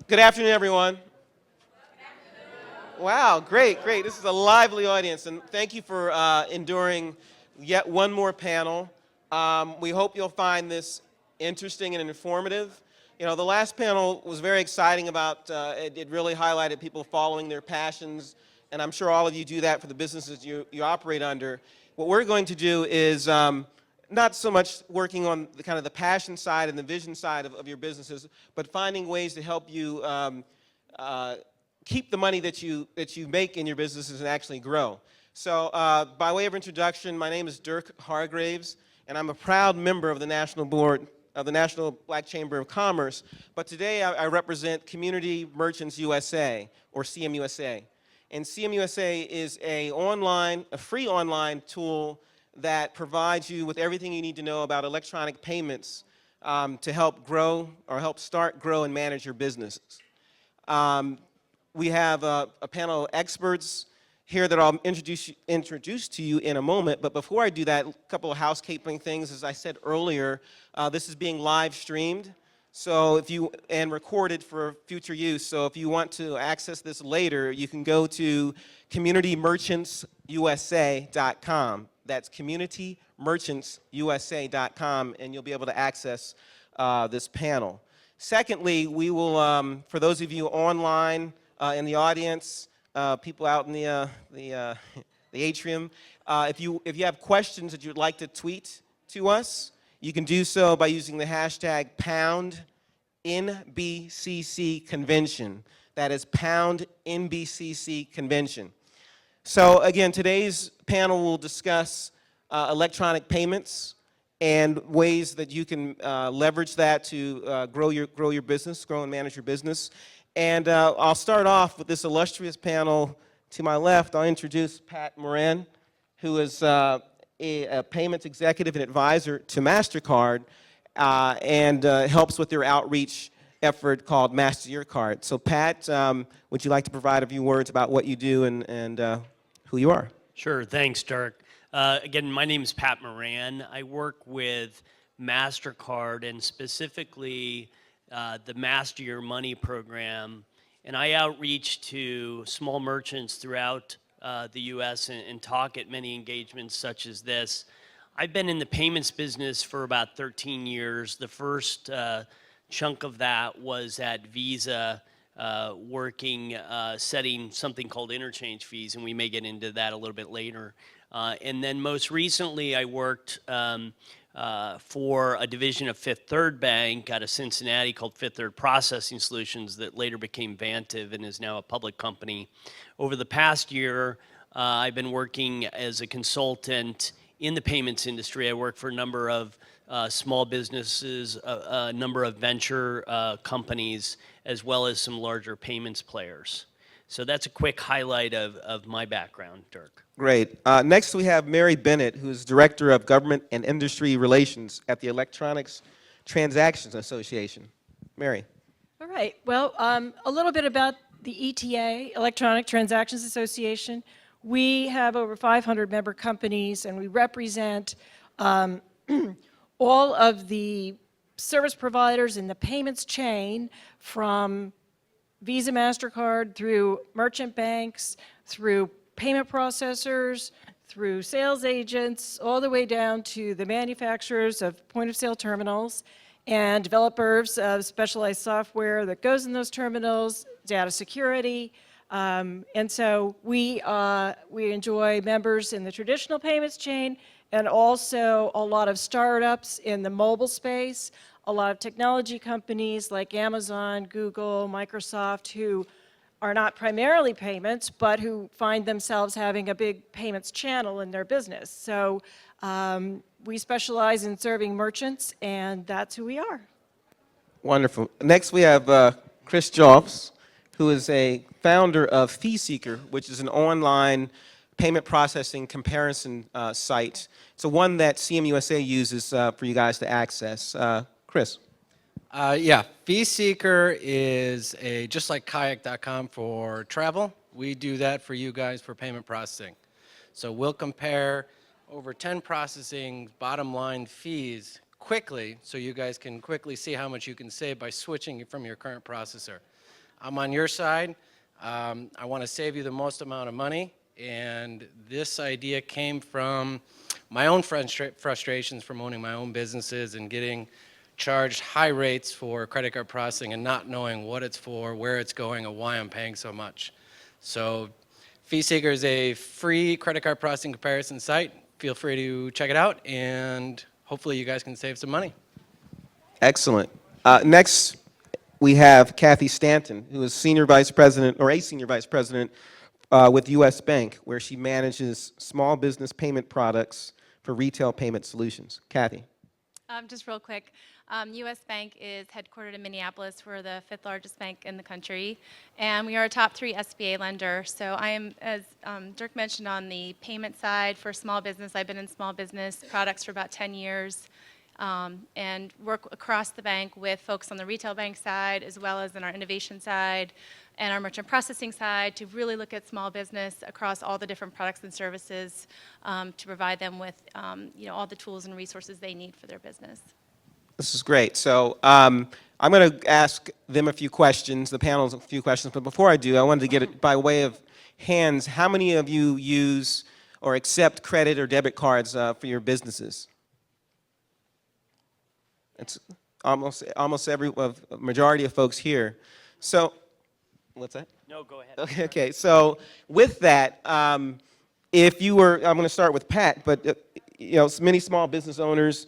Good afternoon, everyone. Wow, great, great. This is a lively audience, and thank you for enduring yet one more panel. We hope you'll find this interesting and informative. You know, the last panel was very exciting about, it really highlighted people following their passions, and I'm sure all of you do that for the businesses you operate under. What we're going to do is not so much working on the kind of the passion side and the vision side of your businesses, but finding ways to help you keep the money that you make in your businesses and actually grow. So by way of introduction, my name is Dirk Hargraves, and I'm a proud member of the National Board of the National Black Chamber of Commerce. But today I represent Community Merchants USA, or CMUSA. And CMUSA is a free online tool that provides you with everything you need to know about electronic payments to help grow or help start, grow, and manage your businesses. We have a panel of experts here that I'll introduce to you in a moment, but before I do that, a couple of housekeeping things. As I said earlier, this is being live streamed and recorded for future use. So if you want to access this later, you can go to communitymerchantsusa.com. That's communitymerchantsusa.com, and you'll be able to access this panel. Secondly, we will, for those of you online in the audience, people out in the atrium, if you have questions that you'd like to tweet to us, you can do so by using the hashtag #NBCCConvention. That is #NBCCConvention. So again, today's panel will discuss electronic payments and ways that you can leverage that to grow your business, grow and manage your business. And I'll start off with this illustrious panel. To my left, I'll introduce Pat Moran, who is a payments executive and advisor to MasterCard and helps with their outreach effort called Master Your Card. So Pat, would you like to provide a few words about what you do and who you are? Sure, thanks, Dirk. Again, my name is Pat Moran. I work with MasterCard and specifically the Master Your Money program, and I outreach to small merchants throughout the U.S. and talk at many engagements such as this. I've been in the payments business for about 13 years. The first chunk of that was at Visa, setting something called interchange fees, and we may get into that a little bit later. And then most recently, I worked for a division of Fifth Third Bank out of Cincinnati called Fifth Third Processing Solutions that later became Vantiv and is now a public company. Over the past year, I've been working as a consultant in the payments industry. I work for a number of small businesses, a number of venture companies, as well as some larger payments players. So that's a quick highlight of my background, Dirk. Great. Next we have Mary Bennett, who's Director of Government and Industry Relations at the Electronics Transactions Association. Mary. All right. Well, a little bit about the ETA, Electronic Transactions Association. We have over 500 member companies, and we represent all of the service providers in the payments chain, from Visa, MasterCard, through merchant banks, through payment processors, through sales agents, all the way down to the manufacturers of point-of-sale terminals and developers of specialized software that goes in those terminals, data security. And so we enjoy members in the traditional payments chain and also a lot of startups in the mobile space, a lot of technology companies like Amazon, Google, Microsoft, who are not primarily payments, but who find themselves having a big payments channel in their business. So we specialize in serving merchants, and that's who we are. Wonderful. Next we have Chris Joffs, who is a founder of FeeSeeker, which is an online payment processing comparison site. It's one that CMUSA uses for you guys to access. Chris. Yeah, FeeSeeker is just like kayak.com for travel. We do that for you guys for payment processing. So we'll compare over 10 processing bottom line fees quickly, so you guys can quickly see how much you can save by switching from your current processor. I'm on your side. I want to save you the most amount of money, and this idea came from my own frustrations from owning my own businesses and getting charged high rates for credit card processing and not knowing what it's for, where it's going, or why I'm paying so much. So FeeSeeker is a free credit card processing comparison site. Feel free to check it out, and hopefully you guys can save some money. Excellent. Next, we have Kathy Stanton, who is Senior Vice President, or a Senior Vice President with U.S. Bank, where she manages small business payment products for retail payment solutions. Kathy. Just real quick, U.S. Bank is headquartered in Minneapolis. We're the 5th largest bank in the country, and we are a top 3 SBA lender. So I am, as Dirk mentioned, on the payment side for small business. I've been in small business products for about 10 years and work across the bank with folks on the retail bank side as well as in our innovation side and our merchant processing side to really look at small business across all the different products and services to provide them with all the tools and resources they need for their business. This is great. So I'm going to ask them a few questions, the panel a few questions, but before I do, I wanted to get it by way of hands. How many of you use or accept credit or debit cards for your businesses? It's almost every majority of folks here. So, what's that? No, go ahead. Okay. So with that, if you were, I'm going to start with Pat, but many small business owners,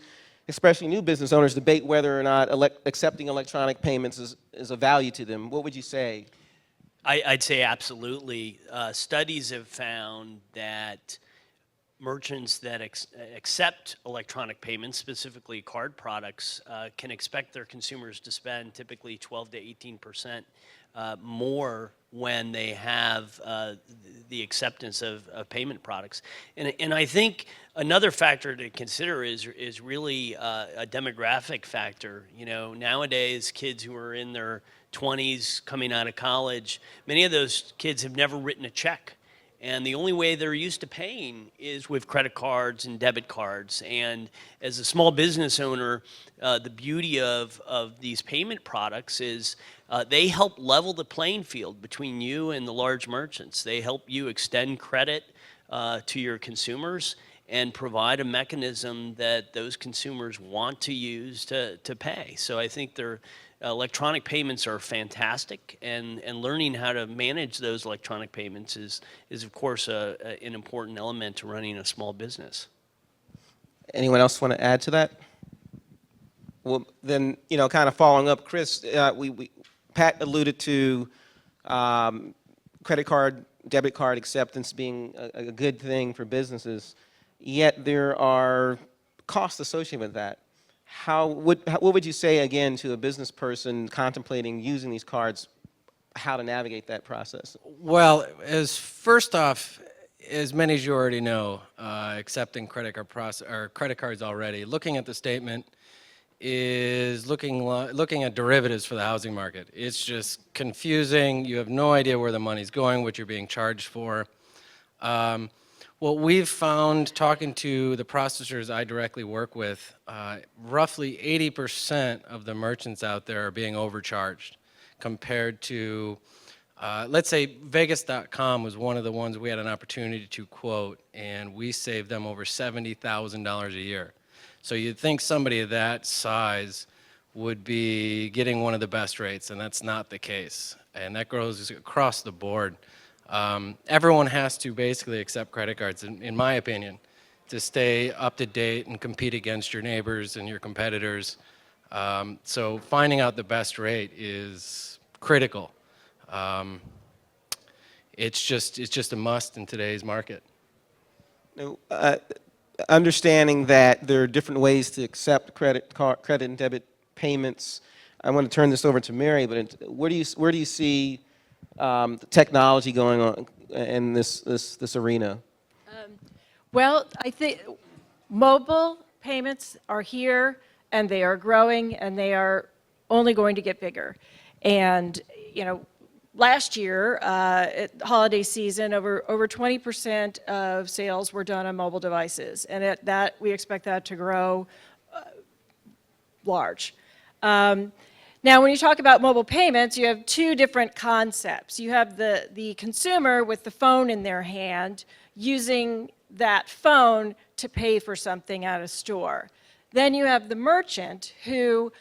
especially new business owners, debate whether or not accepting electronic payments is of value to them. What would you say? I'd say absolutely. Studies have found that merchants that accept electronic payments, specifically card products, can expect their consumers to spend typically 12 to 18% more when they have the acceptance of payment products. And I think another factor to consider is really a demographic factor. Nowadays, kids who are in their 20s coming out of college, many of those kids have never written a check. And the only way they're used to paying is with credit cards and debit cards. And as a small business owner, the beauty of these payment products is they help level the playing field between you and the large merchants. They help you extend credit to your consumers and provide a mechanism that those consumers want to use to pay. So I think electronic payments are fantastic, and learning how to manage those electronic payments is of course an important element to running a small business. Anyone else want to add to that? Well, then, kind of following up, Chris, Pat alluded to credit card, debit card acceptance being a good thing for businesses, yet there are costs associated with that. What would you say, again, to a business person contemplating using these cards, how to navigate that process? Well, first off, as many as you already know, accepting credit cards already, looking at the statement is looking at derivatives for the housing market. It's just confusing. You have no idea where the money's going, what you're being charged for. What we've found, talking to the processors I directly work with, roughly 80% of the merchants out there are being overcharged compared to, let's say Vegas.com was one of the ones we had an opportunity to quote, and we saved them over $70,000 a year. So you'd think somebody of that size would be getting one of the best rates, and that's not the case. And that grows across the board. Everyone has to basically accept credit cards, in my opinion, to stay up to date and compete against your neighbors and your competitors. So finding out the best rate is critical. It's just a must in today's market. Now, understanding that there are different ways to accept credit and debit payments, I want to turn this over to Mary. But where do you see the technology going on in this arena? Well, I think mobile payments are here, and they are growing, and they are only going to get bigger. And last year, at the holiday season, over 20% of sales were done on mobile devices, and at that we expect that to grow large. Now, when you talk about mobile payments, you have two different concepts. You have the consumer with the phone in their hand using that phone to pay for something at a store. Then you have the merchant who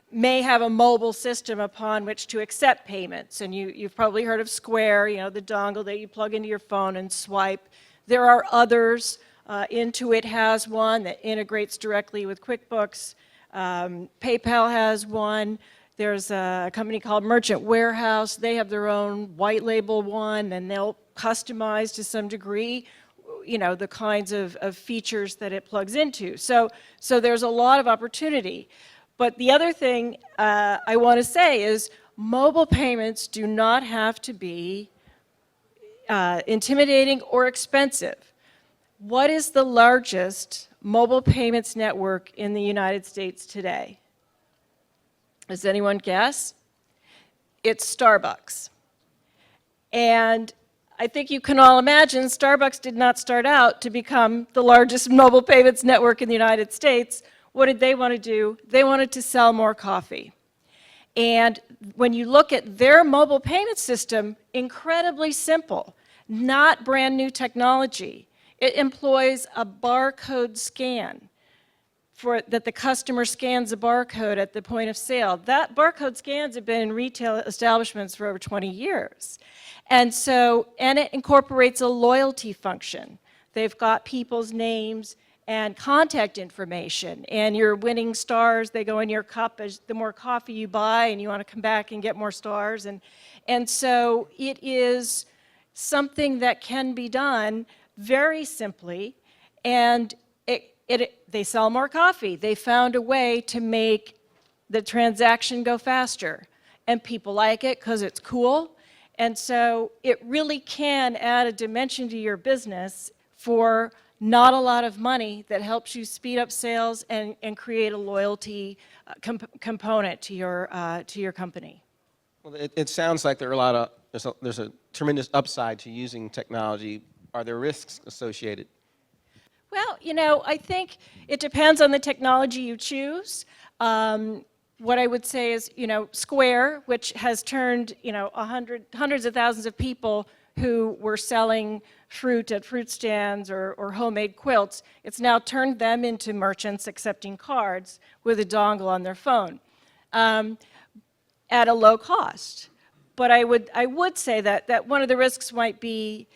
may have a mobile system upon which to accept payments. And you've probably heard of Square, you know, the dongle that you plug into your phone and swipe. There are others. Intuit has one that integrates directly with QuickBooks. PayPal has one. There's a company called Merchant Warehouse. They have their own white label one, and they'll customize to some degree, you know, the kinds of features that it plugs into. So there's a lot of opportunity. But the other thing I want to say is mobile payments do not have to be intimidating or expensive. What is the largest mobile payments network in the United States today? Does anyone guess? It's Starbucks. And I think you can all imagine Starbucks did not start out to become the largest mobile payments network in the United States. What did they want to do? They wanted to sell more coffee. And when you look at their mobile payment system, incredibly simple, not brand new technology. It employs a barcode scan that the customer scans a barcode at the point of sale. That barcode scans have been in retail establishments for over 20 years. And it incorporates a loyalty function. They've got people's names and contact information, and your winning stars, they go in your cup as the more coffee you buy and you want to come back and get more stars. And so it is something that can be done very simply, and they sell more coffee. They found a way to make the transaction go faster, and people like it because it's cool. And so it really can add a dimension to your business for not a lot of money that helps you speed up sales and create a loyalty component to your company. Well, it sounds like there are there's a tremendous upside to using technology. Are there risks associated? Well, you know, I think it depends on the technology you choose. What I would say is, you know, Square, which has turned, you know, hundreds of thousands of people who were selling fruit at fruit stands or homemade quilts, it's now turned them into merchants accepting cards with a dongle on their phone at a low cost. But I would say that one of the risks might be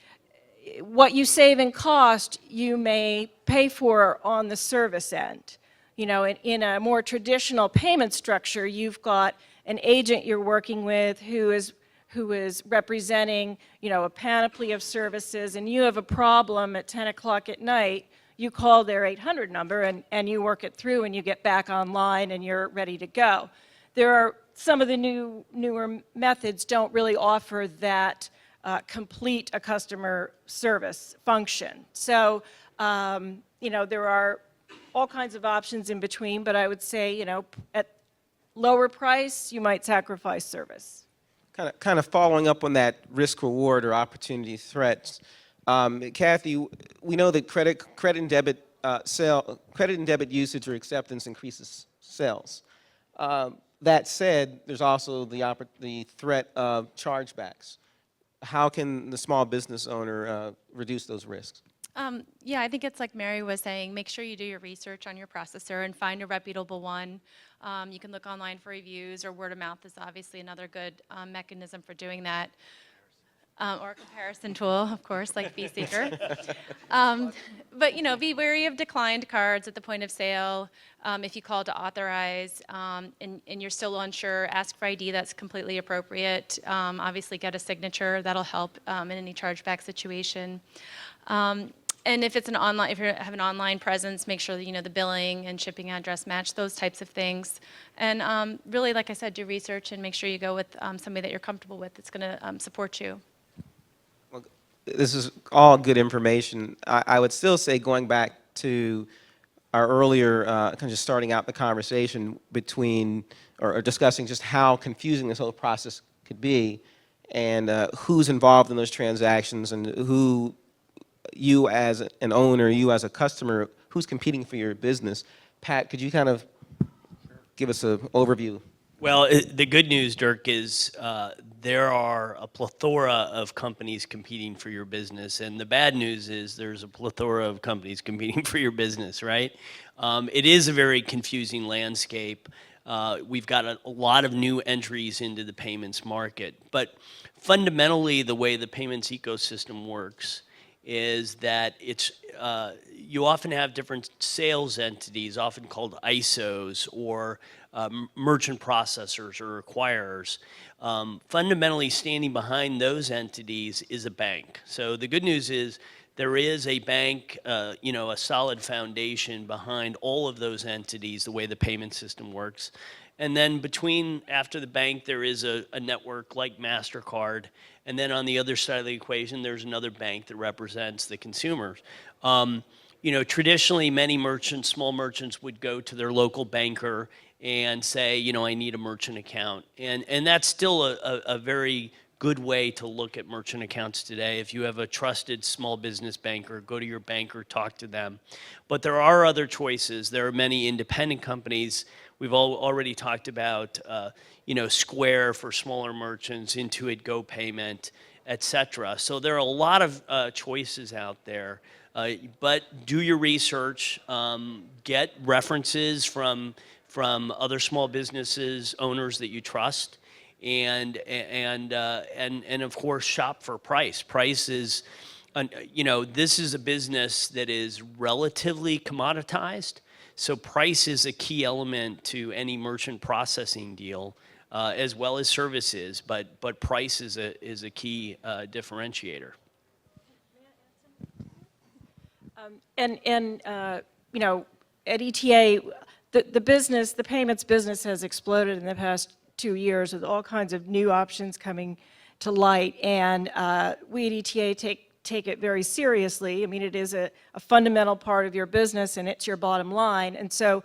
what you save in cost, you may pay for on the service end. You know, in a more traditional payment structure, you've got an agent you're working with who is representing, you know, a panoply of services, and you have a problem at 10 o'clock at night, you call their 800 number and you work it through and you get back online and you're ready to go. There are some of the newer methods don't really offer that complete a customer service function. So, you know, there are all kinds of options in between, but I would say, you know, at lower price, you might sacrifice service. Kind of following up on that risk reward or opportunity threats, Kathy, we know that credit and debit usage or acceptance increases sales. That said, there's also the threat of chargebacks. How can the small business owner reduce those risks? Yeah, I think it's like Mary was saying, make sure you do your research on your processor and find a reputable one. You can look online for reviews, or word of mouth is obviously another good mechanism for doing that. Or a comparison tool, of course, like FeeSeeker. But, you know, be wary of declined cards at the point of sale. If you call to authorize and you're still unsure, ask for ID. That's completely appropriate. Obviously, get a signature. That'll help in any chargeback situation. And if it's if you have an online presence, make sure that, you know, the billing and shipping address match those types of things. And really, like I said, do research and make sure you go with somebody that you're comfortable with that's going to support you. Well, this is all good information. I would still say, going back to our earlier, kind of just starting out the conversation between, or discussing just how confusing this whole process could be, and who's involved in those transactions, and who you as an owner, you as a customer, who's competing for your business. Pat, could you kind of? give us an overview. Well, the good news, Dirk, is there are a plethora of companies competing for your business, and the bad news is there's a plethora of companies competing for your business, right? It is a very confusing landscape. We've got a lot of new entries into the payments market, but fundamentally, the way the payments ecosystem works is that you often have different sales entities, often called ISOs or merchant processors or acquirers. Fundamentally, standing behind those entities is a bank. So the good news is there is a bank, a solid foundation behind all of those entities, the way the payment system works. And then after the bank, there is a network like MasterCard. And then on the other side of the equation, there's another bank that represents the consumers. Traditionally, many merchants, small merchants, would go to their local banker and say, I need a merchant account. And that's still a very good way to look at merchant accounts today. If you have a trusted small business banker, go to your banker, talk to them. But there are other choices. There are many independent companies. We've already talked about, Square for smaller merchants, Intuit Go Payment, et cetera. So there are a lot of choices out there. But do your research, get references from other small businesses, owners that you trust, and of course shop for price. Price is, this is a business that is relatively commoditized, so price is a key element to any merchant processing deal, as well as services. But price is a key differentiator. At ETA, the payments business has exploded in the past 2 years with all kinds of new options coming to light, and we at ETA take it very seriously. I mean, it is a fundamental part of your business, and it's your bottom line. And so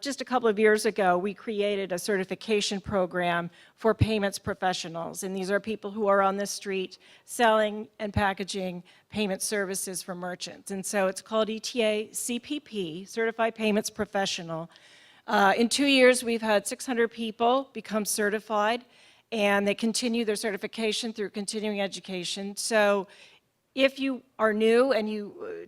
just a couple of years ago, we created a certification program for payments professionals, and these are people who are on the street selling and packaging payment services for merchants. And so it's called ETA CPP, Certified Payments Professional. In 2 years, we've had 600 people become certified, and they continue their certification through continuing education. So if you are new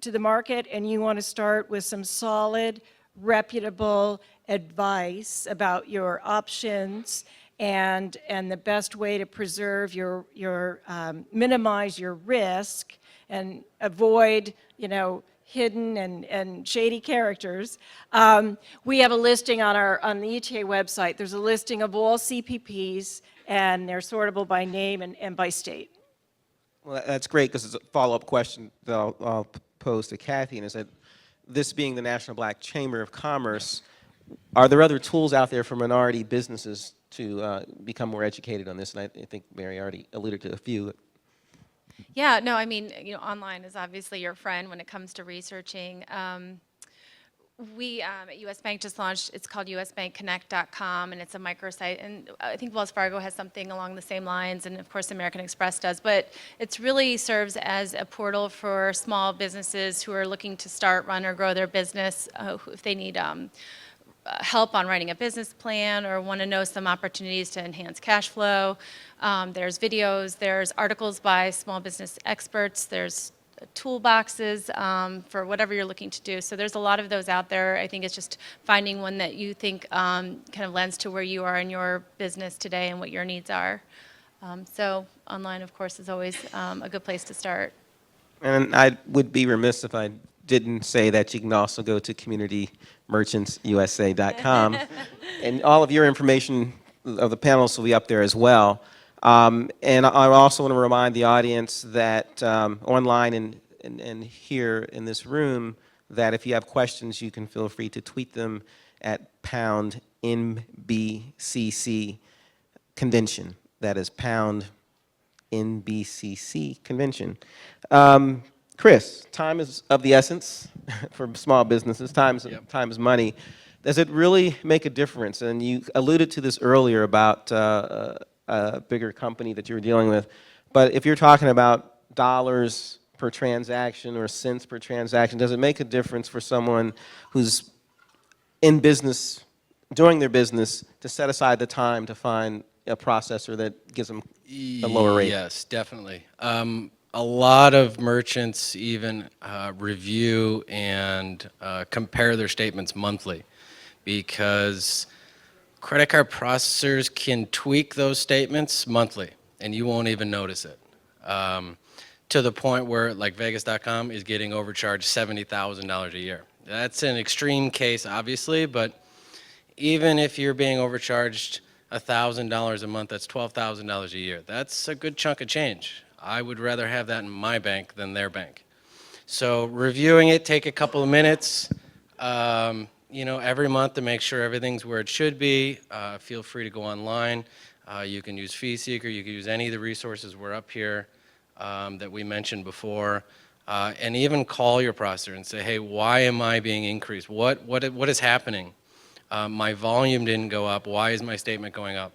to the market and you want to start with some solid, reputable advice about your options and the best way to preserve minimize your risk and avoid, hidden and shady characters, we have a listing on the ETA website. There's a listing of all CPPs, and they're sortable by name and by state. Well, that's great, because it's a follow-up question that I'll pose to Kathy, and is that this being the National Black Chamber of Commerce, are there other tools out there for minority businesses to become more educated on this? And I think Mary already alluded to a few. Yeah, no, I mean, online is obviously your friend when it comes to researching. We at US Bank just launched, it's called usbankconnect.com, and it's a microsite, and I think Wells Fargo has something along the same lines, and of course American Express does, but it really serves as a portal for small businesses who are looking to start, run, or grow their business, if they need help on writing a business plan or want to know some opportunities to enhance cash flow. There's videos, there's articles by small business experts, there's toolboxes for whatever you're looking to do. So there's a lot of those out there. I think it's just finding one that you think kind of lends to where you are in your business today and what your needs are. So online, of course, is always a good place to start. And I would be remiss if I didn't say that you can also go to communitymerchantsusa.com, and all of your information of the panelists will be up there as well. And I also want to remind the audience that online and here in this room, that if you have questions, you can feel free to tweet them at #NBCC Convention. That is #NBCC Convention. Chris, time is of the essence for small businesses. Time is money. Does it really make a difference? And you alluded to this earlier about a bigger company that you were dealing with. But if you're talking about dollars per transaction or cents per transaction, does it make a difference for someone who's in business during their business to set aside the time to find a processor that gives them a lower rate? Yes, definitely. A lot of merchants even review and compare their statements monthly because credit card processors can tweak those statements monthly and you won't even notice it. To the point where, like Vegas.com is getting overcharged $70,000 a year. That's an extreme case, obviously, but even if you're being overcharged $1,000 a month, that's $12,000 a year. That's a good chunk of change. I would rather have that in my bank than their bank. So reviewing it, take a couple of minutes, every month to make sure everything's where it should be. Feel free to go online. You can use FeeSeeker. You can use any of the resources we're up here that we mentioned before. And even call your processor and say, hey, why am I being increased? What is happening? My volume didn't go up. Why is my statement going up?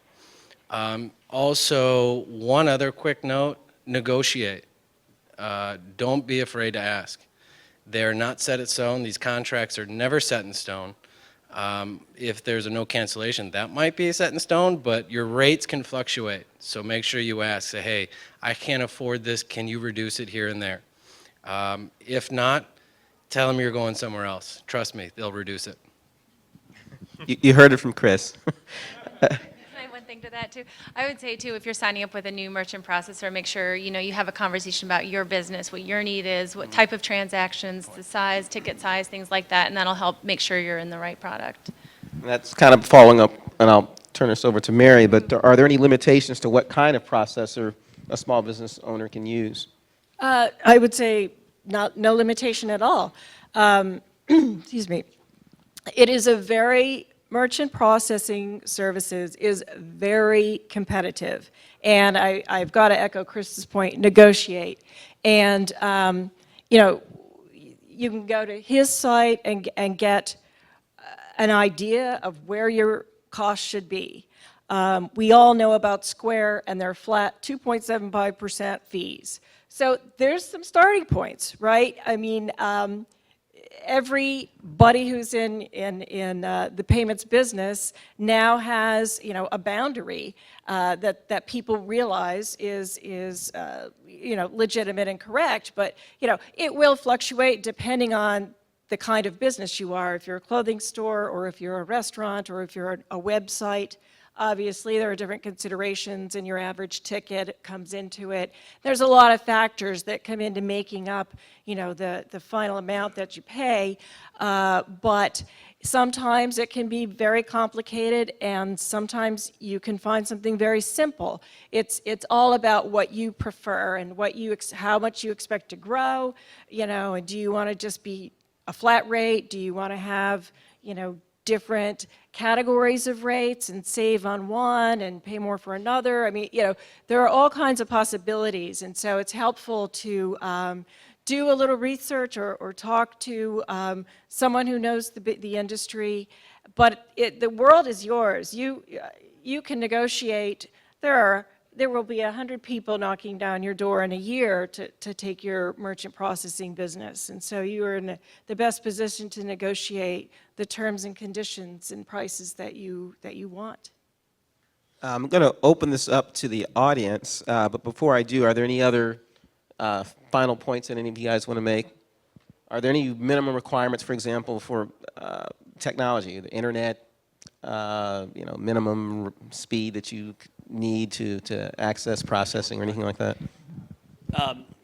Also, one other quick note, negotiate. Don't be afraid to ask. They're not set in stone. These contracts are never set in stone. If there's a no cancellation, that might be set in stone, but your rates can fluctuate. So make sure you ask, say, hey, I can't afford this. Can you reduce it here and there? If not, tell them you're going somewhere else. Trust me, they'll reduce it. You heard it from Chris. Can I add one thing to that too? I would say too, if you're signing up with a new merchant processor, make sure you have a conversation about your business, what your need is, what type of transactions, the size, ticket size, things like that, and that'll help make sure you're in the right product. That's kind of following up, and I'll turn this over to Mary, but are there any limitations to what kind of processor a small business owner can use? I would say no limitation at all. Excuse me. It is merchant processing services is very competitive. And I've got to echo Chris's point, negotiate. And, you can go to his site and get an idea of where your cost should be. We all know about Square and their flat 2.75% fees. So there's some starting points, right? I mean, everybody who's in the payments business now has, a boundary that people realize is legitimate and correct. But, it will fluctuate depending on the kind of business you are. If you're a clothing store, or if you're a restaurant, or if you're a website. Obviously, there are different considerations, and your average ticket comes into it. There's a lot of factors that come into making up, the final amount that you pay. But sometimes it can be very complicated, and sometimes you can find something very simple. It's all about what you prefer and how much you expect to grow. And do you want to just be a flat rate? Do you want to have, different categories of rates and save on one and pay more for another? I mean, there are all kinds of possibilities, and so it's helpful to do a little research or talk to someone who knows the industry. But the world is yours. You can negotiate. There will be 100 people knocking down your door in a year to take your merchant processing business. And so you are in the best position to negotiate the terms and conditions and prices that you want. I'm going to open this up to the audience, but before I do, are there any other final points that any of you guys want to make? Are there any minimum requirements, for example, for technology, the internet, minimum speed that you need to access processing or anything like that?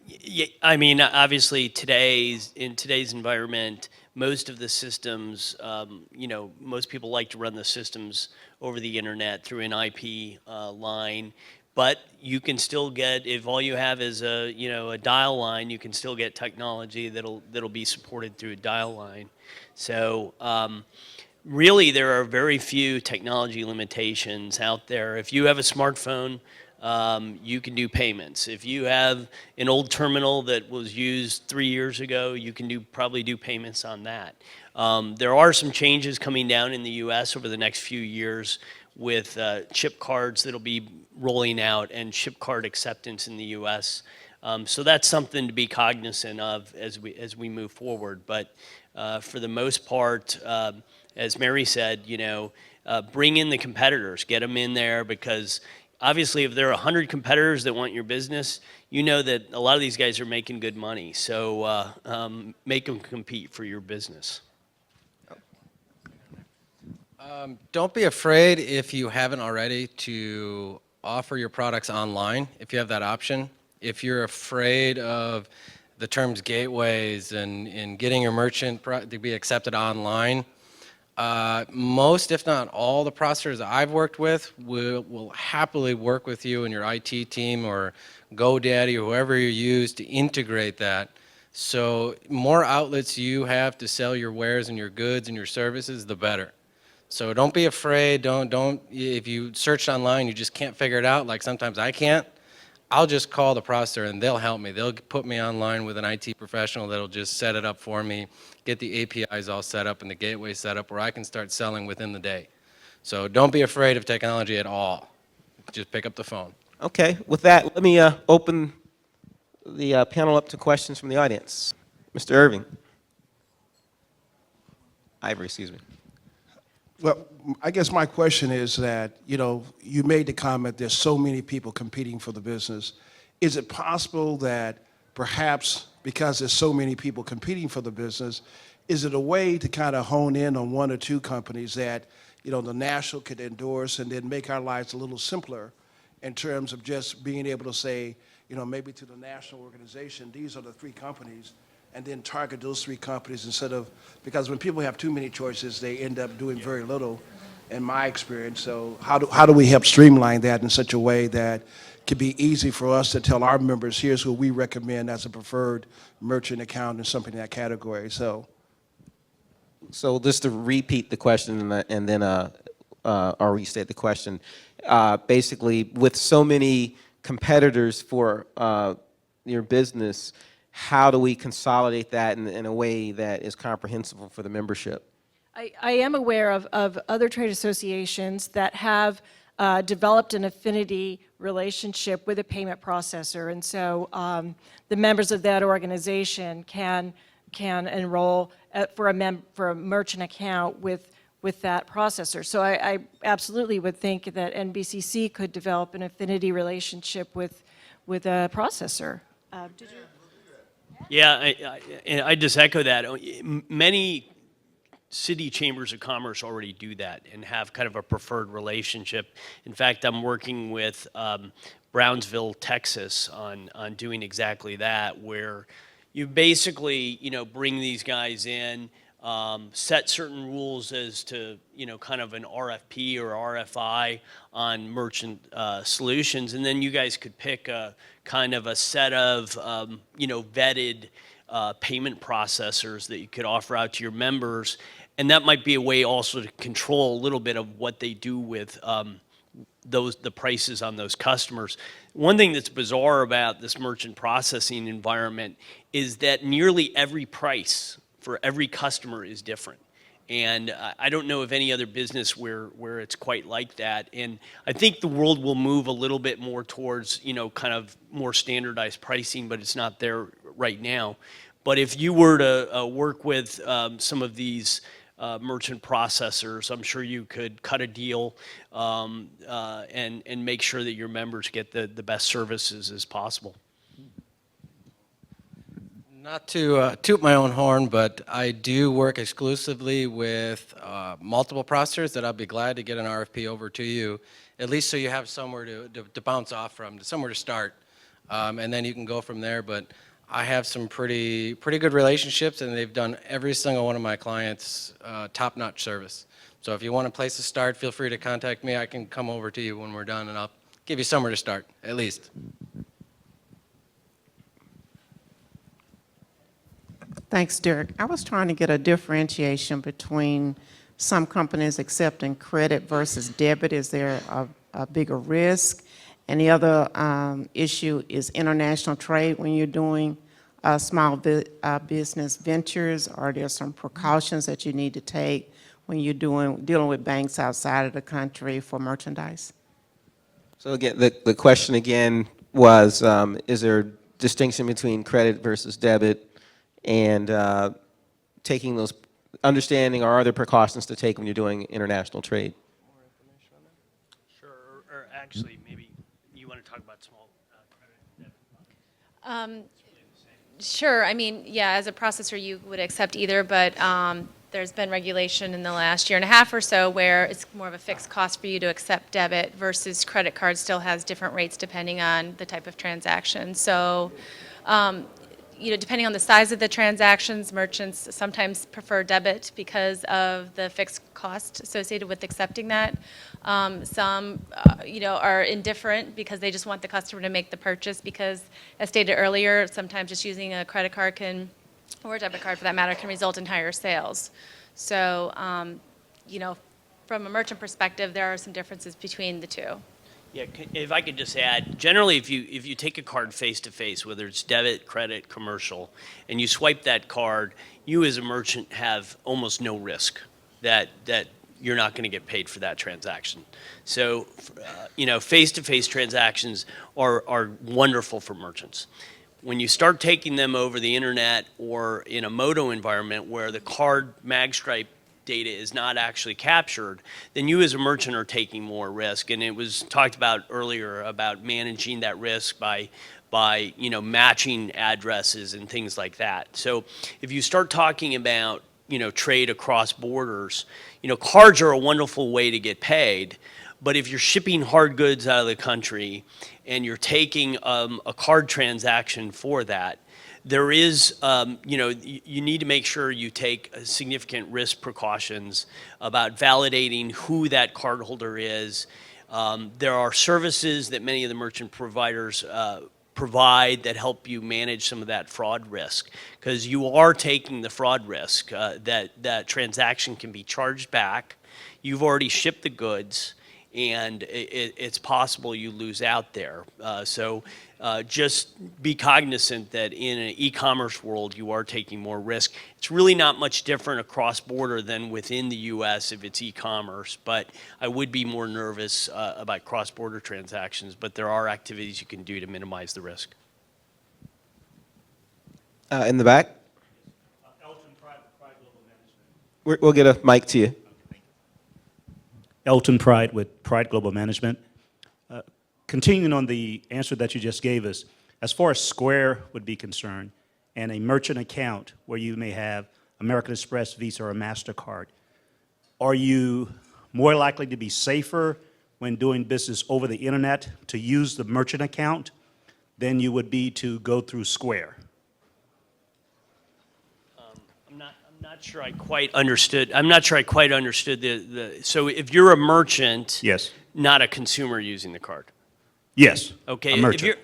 Yeah, I mean, obviously, in today's environment, most of the systems, most people like to run the systems over the internet through an IP line. But you can still get, if all you have is a dial line, you can still get technology that'll be supported through a dial line. So really, there are very few technology limitations out there. If you have a smartphone, you can do payments. If you have an old terminal that was used 3 years ago, you can probably do payments on that. There are some changes coming down in the U.S. over the next few years with chip cards that'll be rolling out and chip card acceptance in the U.S. So that's something to be cognizant of as we move forward. But for the most part, as Mary said, bring in the competitors, get them in there, because obviously if there are 100 competitors that want your business, you know that a lot of these guys are making good money. So make them compete for your business. Don't be afraid, if you haven't already, to offer your products online if you have that option. If you're afraid of the terms gateways and getting your merchant to be accepted online, most, if not all, the processors I've worked with will happily work with you and your IT team or GoDaddy or whoever you use to integrate that. So more outlets you have to sell your wares and your goods and your services, the better. So don't be afraid. Don't. If you search online, you just can't figure it out. Like sometimes I can't. I'll just call the processor and they'll help me. They'll put me online with an IT professional that'll just set it up for me, get the APIs all set up and the gateway set up where I can start selling within the day. So don't be afraid of technology at all. Just pick up the phone. Okay, with that, let me open the panel up to questions from the audience. Mr. Irving. Ivory, excuse me. Well, I guess my question is that, you made the comment there's so many people competing for the business. Is it possible that perhaps because there's so many people competing for the business, is it a way to kind of hone in on one or two companies that, the national could endorse and then make our lives a little simpler in terms of just being able to say, maybe to the national organization, these are the three companies, and then target those three companies instead of, because when people have too many choices, they end up doing very little, in my experience. So how do we help streamline that in such a way that could be easy for us to tell our members, here's who we recommend as a preferred merchant account and something in that category? So just to repeat the question and then or restate the question, basically with so many competitors for your business, how do we consolidate that in a way that is comprehensible for the membership? I am aware of other trade associations that have developed an affinity relationship with a payment processor, and so the members of that organization can enroll for a merchant account with that processor. So I absolutely would think that NBCC could develop an affinity relationship with a processor. Did you? Yeah, I just echo that. Many city chambers of commerce already do that and have kind of a preferred relationship. In fact, I'm working with Brownsville, Texas on doing exactly that, where you basically, bring these guys in, set certain rules as to, kind of an RFP or RFI on merchant solutions, and then you guys could pick a kind of a set of, vetted payment processors that you could offer out to your members, and that might be a way also to control a little bit of what they do with the prices on those customers. One thing that's bizarre about this merchant processing environment is that nearly every price for every customer is different. And I don't know of any other business where it's quite like that. And I think the world will move a little bit more towards, kind of more standardized pricing, but it's not there right now. But if you were to work with some of these merchant processors, I'm sure you could cut a deal and make sure that your members get the best services as possible. Not to toot my own horn, but I do work exclusively with multiple processors that I'll be glad to get an RFP over to you, at least so you have somewhere to bounce off from, somewhere to start, and then you can go from there. But I have some pretty good relationships, and they've done every single one of my clients top-notch service. So if you want a place to start, feel free to contact me. I can come over to you when we're done, and I'll give you somewhere to start, at least. Thanks, Dirk. I was trying to get a differentiation between some companies accepting credit versus debit. Is there a bigger risk? And the other issue is international trade when you're doing small business ventures. Are there some precautions that you need to take when you're dealing with banks outside of the country for merchandise? So again, the question again was, is there a distinction between credit versus debit? And taking those, understanding or other precautions to take when you're doing international trade? Sure, or actually, maybe you want to talk about small credit. Sure. I mean, yeah, as a processor, you would accept either, but there's been regulation in the last year and a half or so where it's more of a fixed cost for you to accept debit versus credit card still has different rates depending on the type of transaction. So, depending on the size of the transactions, merchants sometimes prefer debit because of the fixed cost associated with accepting that. Some, are indifferent because they just want the customer to make the purchase because, as stated earlier, sometimes just using a credit card can, or a debit card for that matter, can result in higher sales. So, from a merchant perspective, there are some differences between the two. Yeah, if I could just add, generally, if you take a card face to face, whether it's debit, credit, commercial, and you swipe that card, you as a merchant have almost no risk that you're not going to get paid for that transaction. So, face to face transactions are wonderful for merchants. When you start taking them over the internet or in a Moto environment where the card magstripe data is not actually captured, then you as a merchant are taking more risk. And it was talked about earlier about managing that risk by matching addresses and things like that. So if you start talking about trade across borders, cards are a wonderful way to get paid. But if you're shipping hard goods out of the country and you're taking a card transaction for that, there is, you need to make sure you take significant risk precautions about validating who that cardholder is. There are services that many of the merchant providers provide that help you manage some of that fraud risk, because you are taking the fraud risk that transaction can be charged back. You've already shipped the goods, and it's possible you lose out there. So just be cognizant that in an e-commerce world, you are taking more risk. It's really not much different across border than within the U.S. if it's e-commerce, but I would be more nervous about cross-border transactions, but there are activities you can do to minimize the risk. In the back? Elton Pride Global Management. We'll get a mic to you. Elton Pride with Pride Global Management. Continuing on the answer that you just gave us, as far as Square would be concerned, and a merchant account where you may have American Express, Visa, or MasterCard, are you more likely to be safer when doing business over the internet to use the merchant account than you would be to go through Square? I'm not sure I quite understood. I'm not sure I quite understood the. So if you're a merchant, Yes. not a consumer using the card. Yes. Okay. A merchant.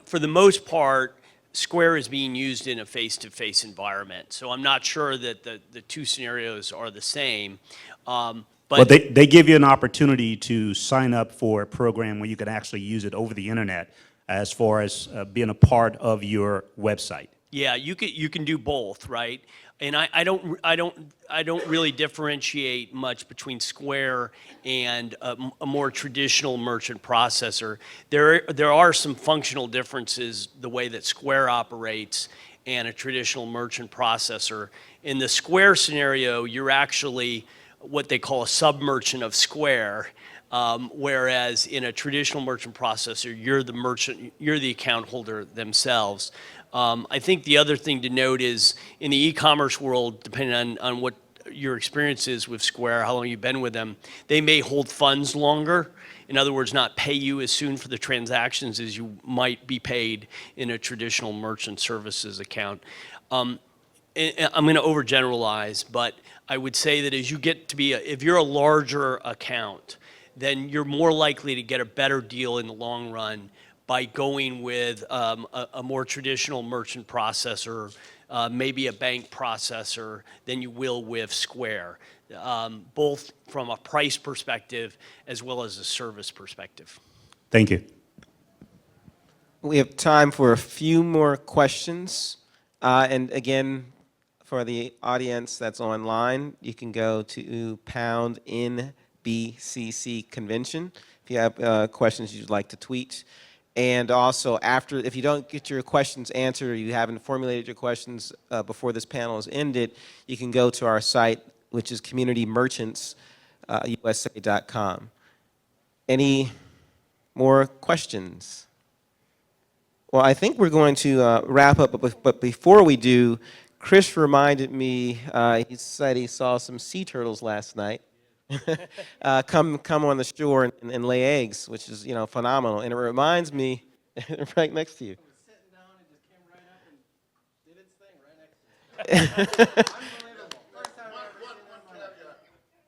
For the most part, Square is being used in a face-to-face environment. So I'm not sure that the two scenarios are the same. But Well, they give you an opportunity to sign up for a program where you can actually use it over the internet as far as being a part of your website. yeah, you can do both, right? And I don't really differentiate much between Square and a more traditional merchant processor. There are some functional differences the way that Square operates and a traditional merchant processor. In the Square scenario, you're actually what they call a sub-merchant of Square, whereas in a traditional merchant processor, you're the merchant, you're the account holder themselves. I think the other thing to note is in the e-commerce world, depending on what your experience is with Square, how long you've been with them, they may hold funds longer. In other words, not pay you as soon for the transactions as you might be paid in a traditional merchant services account. I'm going to overgeneralize, but I would say that as you get to be, if you're a larger account, then you're more likely to get a better deal in the long run by going with a more traditional merchant processor, maybe a bank processor, than you will with Square, both from a price perspective as well as a service perspective. Thank you. We have time for a few more questions. And again, for the audience that's online, you can go to pound NBCC convention if you have questions you'd like to tweet. And also, after, if you don't get your questions answered or you haven't formulated your questions before this panel is ended, you can go to our site, which is communitymerchantsusa.com. Any more questions? Well, I think we're going to wrap up, but before we do, Chris reminded me, he said he saw some sea turtles last night. Come on the shore and lay eggs, which is, phenomenal. And it reminds me, right next to you. Sitting down and just came right up and did its thing right next to me. Unbelievable. First time I've ever seen that in my life.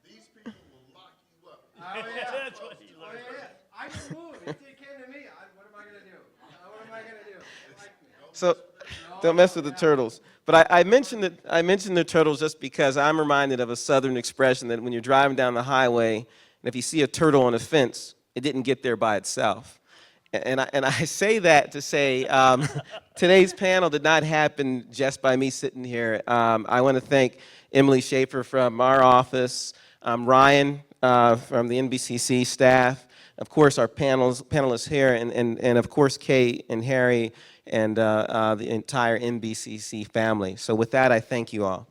These people will lock you up. Oh, yeah. That's what he learned. Oh, yeah. I just moved. It came to me. What am I going to do? What am I going to do? They like me. So don't mess with the turtles. But I mentioned the turtles just because I'm reminded of a Southern expression that when you're driving down the highway, and if you see a turtle on a fence, it didn't get there by itself. And I say that to say today's panel did not happen just by me sitting here. I want to thank Emily Schaefer from our office, Ryan from the NBCC staff, of course our panelists here, and of course Kay and Harry and the entire NBCC family. So with that, I thank you all.